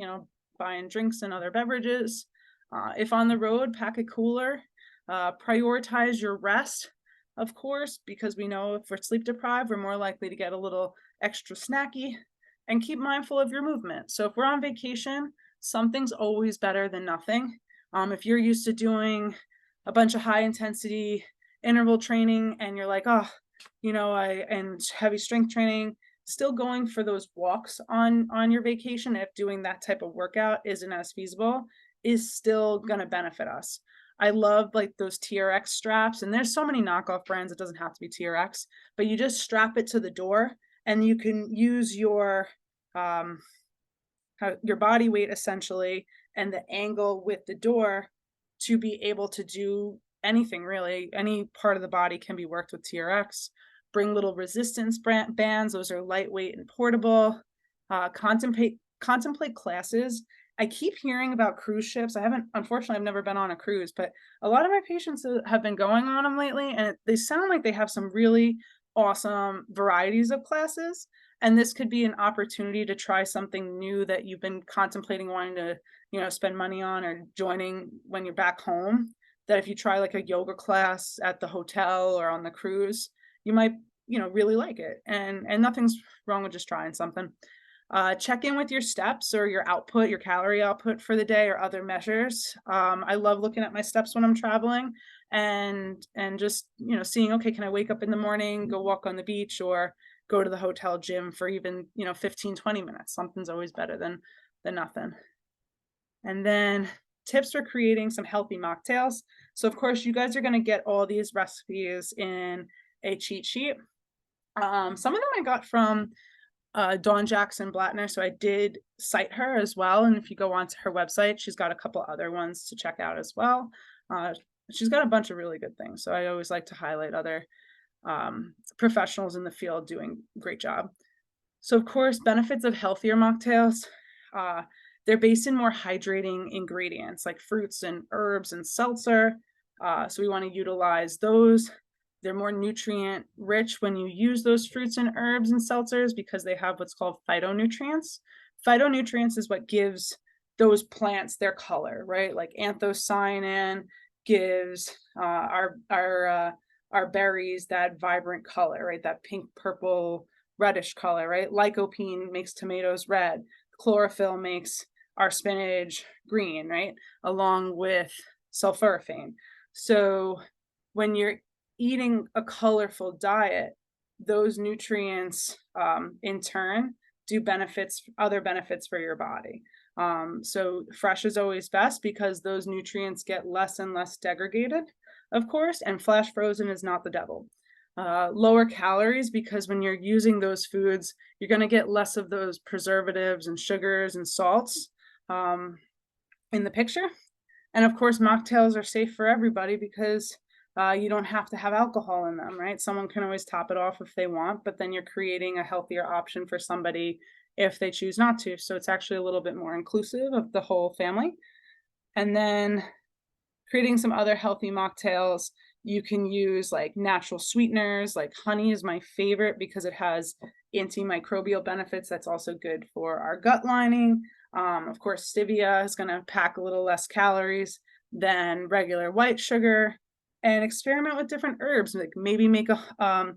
buying drinks and other beverages. If on the road, pack a cooler. Prioritize your rest, of course, because we know if we're sleep deprived, we're more likely to get a little extra snacky. And keep mindful of your movement. So if we're on vacation, something's always better than nothing. If you're used to doing a bunch of high intensity interval training and you're like, and heavy strength training, still going for those walks on your vacation, if doing that type of workout isn't as feasible, is still going to benefit us. I love like those TRX straps, and there's so many knockoff brands. It doesn't have to be TRX, but you just strap it to the door and you can use your how your body weight essentially and the angle with the door to be able to do anything really. Any part of the body can be worked with TRX. Bring little resistance bands. Those are lightweight and portable. Contemplate classes. I keep hearing about cruise ships. Unfortunately, I've never been on a cruise, but a lot of my patients have been going on them lately, and they sound like they have some really awesome varieties of classes. And this could be an opportunity to try something new that you've been contemplating wanting to, spend money on or joining when you're back home. That if you try like a yoga class at the hotel or on the cruise, you might, really like it. And nothing's wrong with just trying something. Check in with your steps or your output, your calorie output for the day or other measures. I love looking at my steps when I'm traveling and just, seeing, okay, can I wake up in the morning, go walk on the beach or go to the hotel gym for even, 15, 20 minutes. Something's always better than nothing. And then tips for creating some healthy mocktails. So of course you guys are going to get all these recipes in a cheat sheet. Some of them I got from Dawn Jackson Blattner. So I did cite her as well. And if you go onto her website, she's got a couple other ones to check out as well. She's got a bunch of really good things. So I always like to highlight other professionals in the field doing a great job. So of course, benefits of healthier mocktails. They're based in more hydrating ingredients like fruits and herbs and seltzer. So we want to utilize those. They're more nutrient rich when you use those fruits and herbs and seltzers because they have what's called phytonutrients. Phytonutrients is what gives those plants their color, right? Like anthocyanin gives our berries that vibrant color, right? That pink, purple, reddish color, right? Lycopene makes tomatoes red. Chlorophyll makes our spinach green, right? Along with sulforaphane. So when you're eating a colorful diet, those nutrients in turn do other benefits for your body. So fresh is always best because those nutrients get less and less degraded, of course, and flash frozen is not the devil. Lower calories because when you're using those foods, you're going to get less of those preservatives and sugars and salts in the picture. And of course, mocktails are safe for everybody because you don't have to have alcohol in them, right? Someone can always top it off if they want, but then you're creating a healthier option for somebody if they choose not to. So it's actually a little bit more inclusive of the whole family. And then creating some other healthy mocktails, you can use like natural sweeteners, like honey is my favorite because it has antimicrobial benefits. That's also good for our gut lining. Of course, stevia is going to pack a little less calories than regular white sugar. And experiment with different herbs, like maybe make a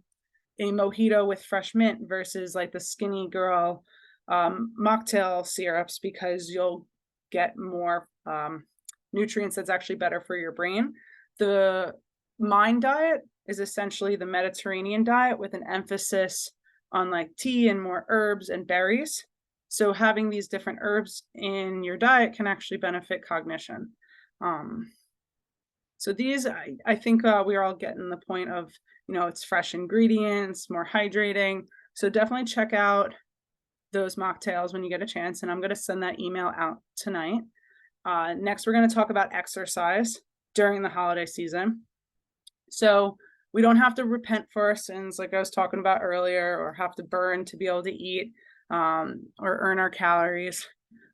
mojito with fresh mint versus like the skinny girl mocktail syrups because you'll get more nutrients that's actually better for your brain. The Mind diet is essentially the Mediterranean diet with an emphasis on like tea and more herbs and berries. So having these different herbs in your diet can actually benefit cognition. So these, I think we're all getting the point of, it's fresh ingredients, more hydrating. So definitely check out those mocktails when you get a chance. And I'm going to send that email out tonight. Next, we're going to talk about exercise during the holiday season. So we don't have to repent for our sins like I was talking about earlier, or have to burn to be able to eat or earn our calories.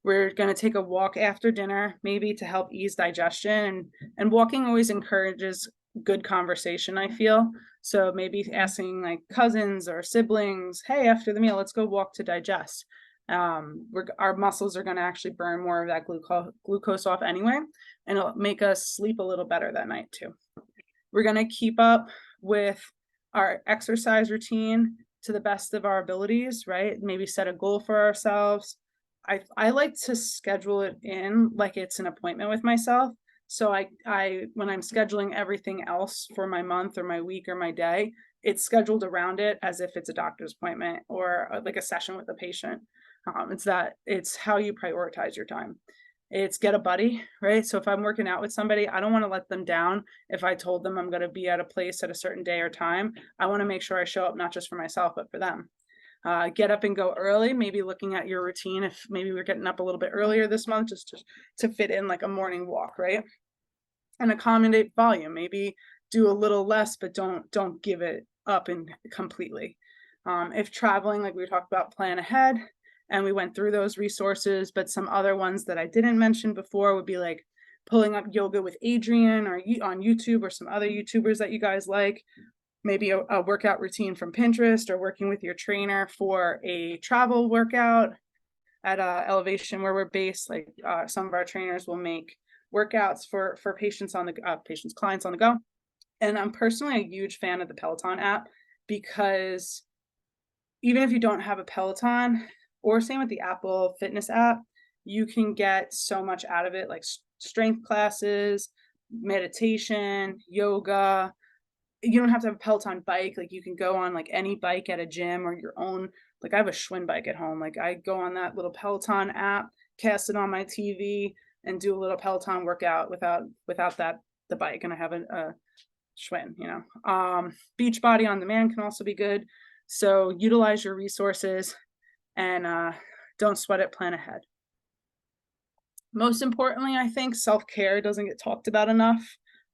We're going to take a walk after dinner, maybe to help ease digestion. And walking always encourages good conversation, I feel. So maybe asking like cousins or siblings, hey, after the meal, let's go walk to digest. Our muscles are going to actually burn more of that glucose off anyway, and it'll make us sleep a little better that night too. We're going to keep up with our exercise routine to the best of our abilities, right? Maybe set a goal for ourselves. I like to schedule it in like it's an appointment with myself. So I when I'm scheduling everything else for my month or my week or my day, it's scheduled around it as if it's a doctor's appointment or like a session with a patient. It's how you prioritize your time. It's get a buddy, right? So if I'm working out with somebody, I don't want to let them down. If I told them I'm going to be at a place at a certain day or time, I want to make sure I show up not just for myself, but for them. Get up and go early, maybe looking at your routine. If maybe we're getting up a little bit earlier this month, just to fit in like a morning walk, right? And accommodate volume, maybe do a little less, but don't give it up and completely. If traveling, like we talked about, plan ahead, and we went through those resources, but some other ones that I didn't mention before would be like pulling up yoga with Adriene or on YouTube, or some other YouTubers that you guys like, maybe a workout routine from Pinterest, or working with your trainer for a travel workout at Elevation where we're based. Like some of our trainers will make workouts for patients clients on the go. And I'm personally a huge fan of the Peloton app, because even if you don't have a Peloton, or same with the Apple Fitness app, you can get so much out of it, like strength classes, meditation, yoga. You don't have to have a Peloton bike. Like you can go on like any bike at a gym or your own. Like I have a Schwinn bike at home. Like I go on that little Peloton app, cast it on my TV, and do a little Peloton workout without the bike. And I have a Schwinn, Beachbody on demand can also be good. So utilize your resources, and don't sweat it, plan ahead. Most importantly, I think self-care doesn't get talked about enough.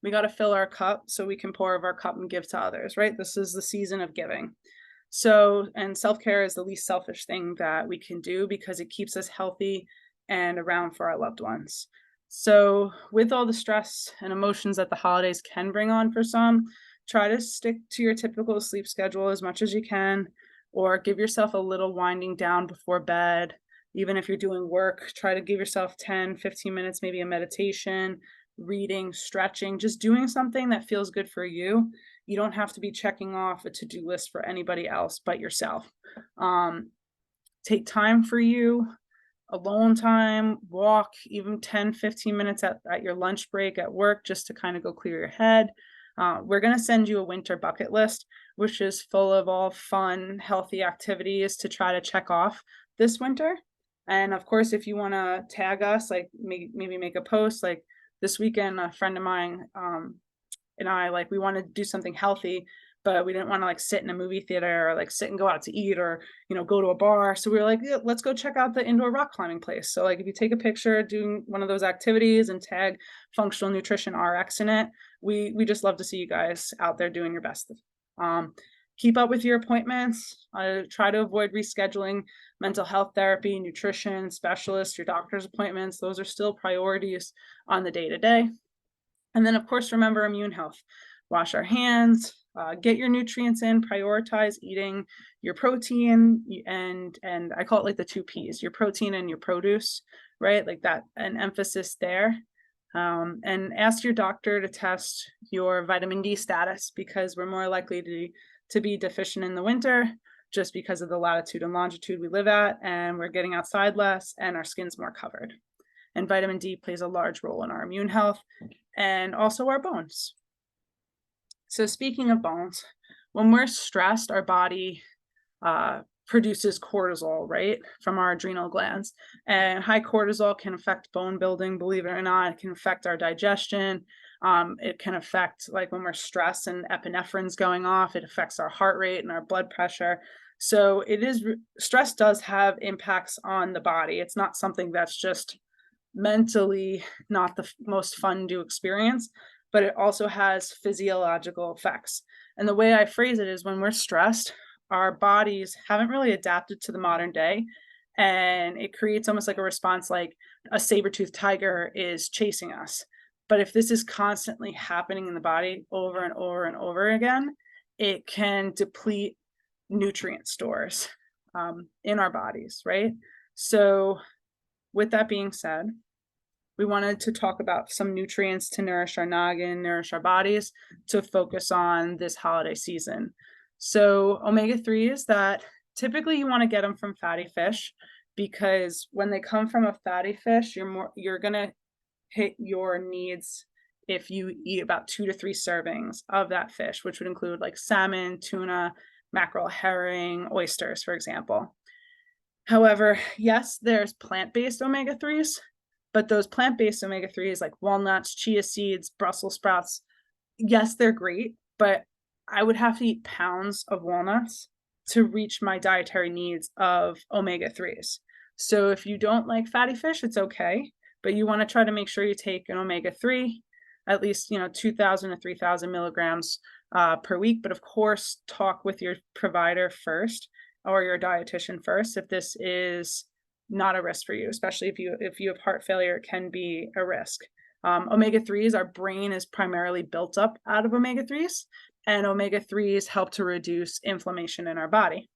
We got to fill our cup so we can pour of our cup and give to others, right? This is the season of giving. So, and self-care is the least selfish thing that we can do, because it keeps us healthy and around for our loved ones. So with all the stress and emotions that the holidays can bring on for some, try to stick to your typical sleep schedule as much as you can, or give yourself a little winding down before bed. Even if you're doing work, try to give yourself 10, 15 minutes, maybe a meditation, reading, stretching, just doing something that feels good for you. You don't have to be checking off a to-do list for anybody else but yourself. Take time for you, alone time, walk, even 10, 15 minutes at your lunch break at work, just to kind of go clear your head. We're going to send you a winter bucket list, which is full of all fun, healthy activities to try to check off this winter. And of course, if you want to tag us, like maybe make a post, like this weekend, a friend of mine and I, like, we want to do something healthy, but we didn't want to like sit in a movie theater or like sit and go out to eat, or, go to a bar. So we were like, yeah, let's go check out the indoor rock climbing place. So like if you take a picture doing one of those activities and tag Functional Nutrition RX in it, we just love to see you guys out there doing your best. Keep up with your appointments. Try to avoid rescheduling mental health therapy, nutrition specialists, your doctor's appointments. Those are still priorities on the day-to-day. And then of course, remember immune health. Wash our hands, get your nutrients in, prioritize eating your protein, and I call it like the 2 Ps, your protein and your produce, right? Like that, an emphasis there. And ask your doctor to test your vitamin D status, because we're more likely to be deficient in the winter, just because of the latitude and longitude we live at, and we're getting outside less and our skin's more covered. And vitamin D plays a large role in our immune health and also our bones. So speaking of bones, when we're stressed, our body produces cortisol, right, from our adrenal glands. And high cortisol can affect bone building, believe it or not. It can affect our digestion. It can affect, like when we're stressed and epinephrine's going off, it affects our heart rate and our blood pressure. So stress does have impacts on the body. It's not something that's just mentally not the most fun to experience, but it also has physiological effects. And the way I phrase it is, when we're stressed, our bodies haven't really adapted to the modern day, and it creates almost like a response, like a saber-toothed tiger is chasing us. But if this is constantly happening in the body over and over and over again, it can deplete nutrient stores in our bodies, right? So with that being said, we wanted to talk about some nutrients to nourish our noggin, nourish our bodies, to focus on this holiday season. So omega-3s, that typically you want to get them from fatty fish, because when they come from a fatty fish, you're going to hit your needs if you eat about 2 to 3 servings of that fish, which would include like salmon, tuna, mackerel, herring, oysters, for example. However, yes, there's plant-based omega-3s, but those plant-based omega-3s like walnuts, chia seeds, Brussels sprouts, yes, they're great, but I would have to eat pounds of walnuts to reach my dietary needs of omega-3s. So if you don't like fatty fish, it's okay, but you want to try to make sure you take an omega-3, at least, 2,000 to 3,000 milligrams per week. But of course, talk with your provider first or your dietitian first if this is not a risk for you, especially if you have heart failure, it can be a risk. Omega-3s, our brain is primarily built up out of omega-3s, and omega-3s help to reduce inflammation in our body.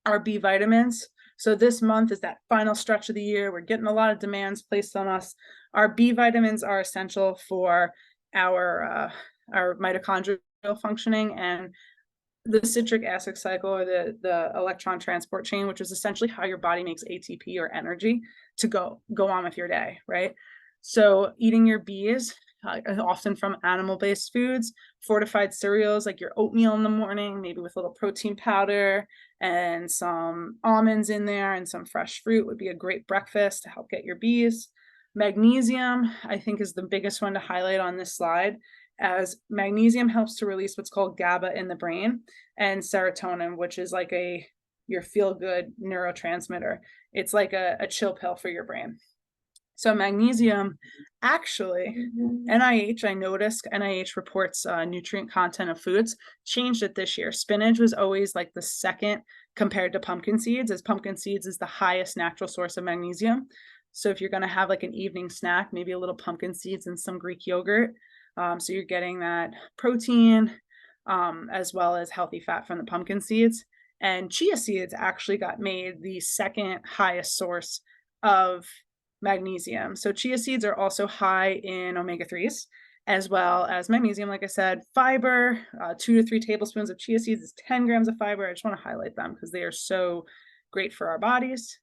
Our B vitamins. So this month is that final stretch of the year. We're getting a lot of demands placed on us. Our B vitamins are essential for our mitochondrial functioning and the citric acid cycle, or the electron transport chain, which is essentially how your body makes ATP or energy to go on with your day, right? So eating your Bs, often from animal-based foods, fortified cereals like your oatmeal in the morning, maybe with a little protein powder and some almonds in there and some fresh fruit would be a great breakfast to help get your Bs. Magnesium, I think, is the biggest one to highlight on this slide, as magnesium helps to release what's called GABA in the brain, and serotonin, which is like your feel-good neurotransmitter. It's like a chill pill for your brain. So magnesium, actually, NIH, I noticed NIH reports nutrient content of foods changed it this year. Spinach was always like the second compared to pumpkin seeds, as pumpkin seeds is the highest natural source of magnesium. So if you're going to have like an evening snack, maybe a little pumpkin seeds and some Greek yogurt. So you're getting that protein as well as healthy fat from the pumpkin seeds. And chia seeds actually got made the second highest source of magnesium. So chia seeds are also high in omega-3s as well as magnesium. Like I said, fiber, 2 to 3 tablespoons of chia seeds is 10 grams of fiber. I just want to highlight them because they are so great for our bodies.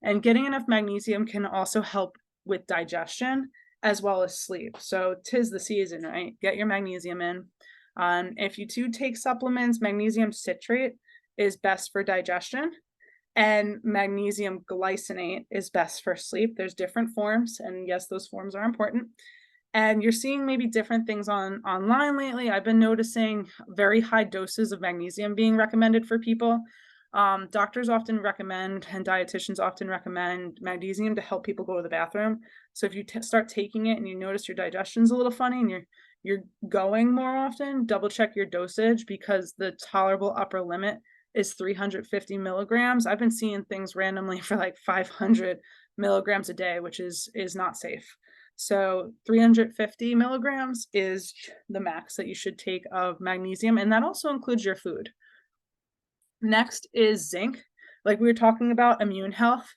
And getting enough magnesium can also help with digestion as well as sleep. So 'tis the season, right? Get your magnesium in. If you do take supplements, magnesium citrate is best for digestion, and magnesium glycinate is best for sleep. There's different forms, and yes, those forms are important. And you're seeing maybe different things online lately. I've been noticing very high doses of magnesium being recommended for people. Doctors often recommend, and dietitians often recommend, magnesium to help people go to the bathroom. So if you start taking it and you notice your digestion's a little funny and you're going more often, double check your dosage, because the tolerable upper limit is 350 milligrams. I've been seeing things randomly for like 500 milligrams a day, which is not safe. So 350 milligrams is the max that you should take of magnesium, and that also includes your food. Next is zinc. Like we were talking about immune health,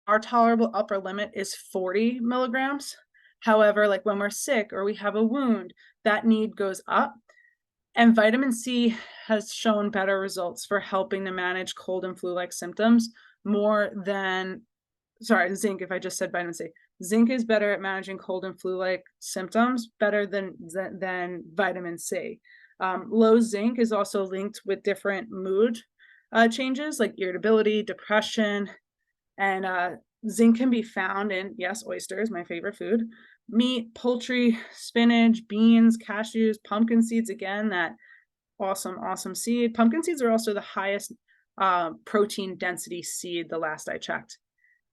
our tolerable upper limit is 40 milligrams. However, like when we're sick or we have a wound, that need goes up. And vitamin C has shown better results for helping to manage cold and flu-like symptoms more than, zinc, if I just said vitamin C. Zinc is better at managing cold and flu-like symptoms, better than vitamin C. Low zinc is also linked with different mood changes like irritability, depression, and zinc can be found in, yes, oysters, my favorite food, meat, poultry, spinach, beans, cashews, pumpkin seeds, again, that awesome seed. Pumpkin seeds are also the highest protein density seed the last I checked.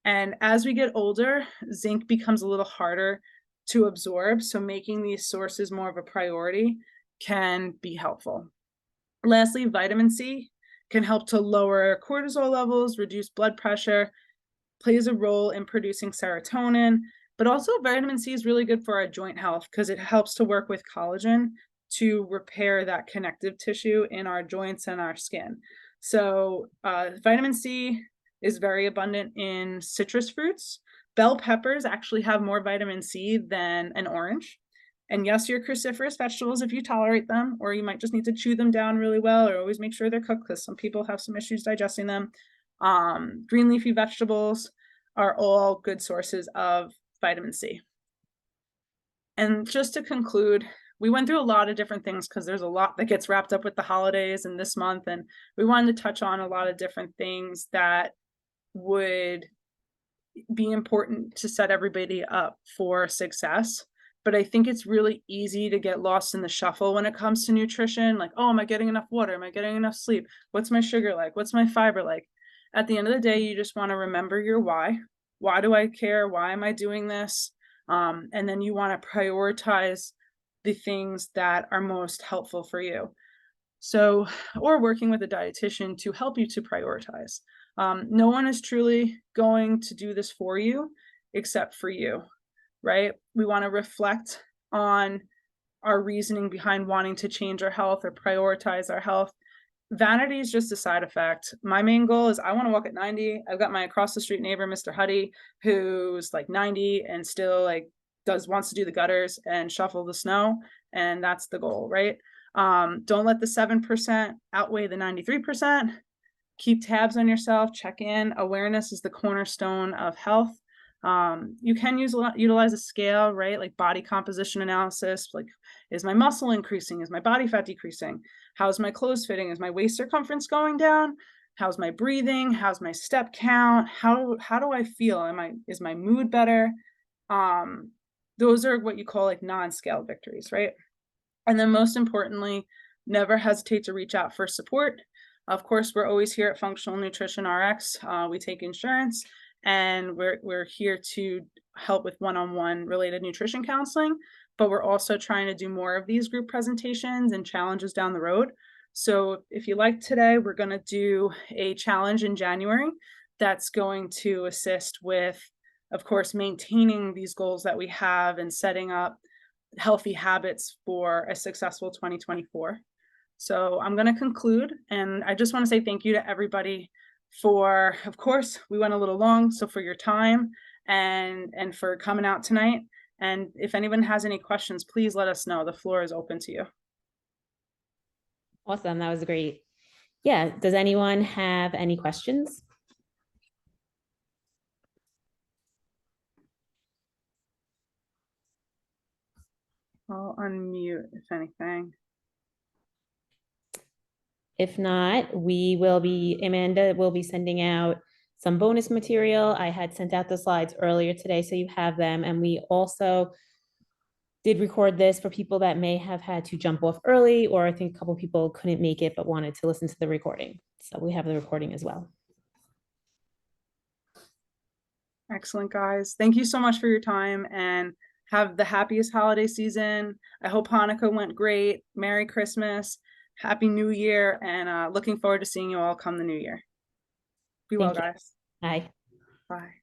And as we get older, zinc becomes a little harder to absorb, so making these sources more of a priority can be helpful. Lastly, vitamin C can help to lower cortisol levels, reduce blood pressure, plays a role in producing serotonin, but also vitamin C is really good for our joint health because it helps to work with collagen to repair that connective tissue in our joints and our skin. So vitamin C is very abundant in citrus fruits. Bell peppers actually have more vitamin C than an orange. And yes, your cruciferous vegetables, if you tolerate them, or you might just need to chew them down really well, or always make sure they're cooked because some people have some issues digesting them. Green leafy vegetables are all good sources of vitamin C. And just to conclude, we went through a lot of different things because there's a lot that gets wrapped up with the holidays and this month, and we wanted to touch on a lot of different things that would be important to set everybody up for success. but I think it's really easy to get lost in the shuffle when it comes to nutrition. Like, oh, am I getting enough water? Am I getting enough sleep? What's my sugar like? What's my fiber like? At the end of the day, you just want to remember your why. Why do I care? Why am I doing this? And then you want to prioritize the things that are most helpful for you. So, or working with a dietitian to help you to prioritize. No one is truly going to do this for you except for you, right? We want to reflect on our reasoning behind wanting to change our health or prioritize our health. Vanity is just a side effect. My main goal is I want to walk at 90. I've got my across the street neighbor, Mr. Huddy, who's like 90 and still like wants to do the gutters and shovel the snow. And that's the goal, right? Don't let the 7% outweigh the 93%. Keep tabs on yourself, check in. Awareness is the cornerstone of health. You can utilize a scale, right? Like body composition analysis, like is my muscle increasing? Is my body fat decreasing? How's my clothes fitting? Is my waist circumference going down? How's my breathing? How's my step count? How do I feel? Is my mood better? Those are what you call like non-scale victories, right? And then most importantly, never hesitate to reach out for support. Of course, we're always here at Functional Nutrition RX. We take insurance, and we're here to help with one-on-one related nutrition counseling, but we're also trying to do more of these group presentations and challenges down the road. So if you like today, we're going to do a challenge in January that's going to assist with, of course, maintaining these goals that we have and setting up healthy habits for a successful 2024. So I'm going to conclude, and I just want to say thank you to everybody for, of course, we went a little long, so for your time and for coming out tonight. And if anyone has any questions, please let us know. The floor is open to you. Awesome. That was great. Yeah. Does anyone have any questions? I'll unmute if anything. If not, Amanda will be sending out some bonus material. I had sent out the slides earlier today, so you have them. And we also did record this for people that may have had to jump off early, or I think a couple people couldn't make it but wanted to listen to the recording. So we have the recording as well. Excellent, guys. Thank you so much for your time, and have the happiest holiday season. I hope Hanukkah went great. Merry Christmas. Happy New Year, and looking forward to seeing you all come the new year. Be well, guys. Bye. Bye.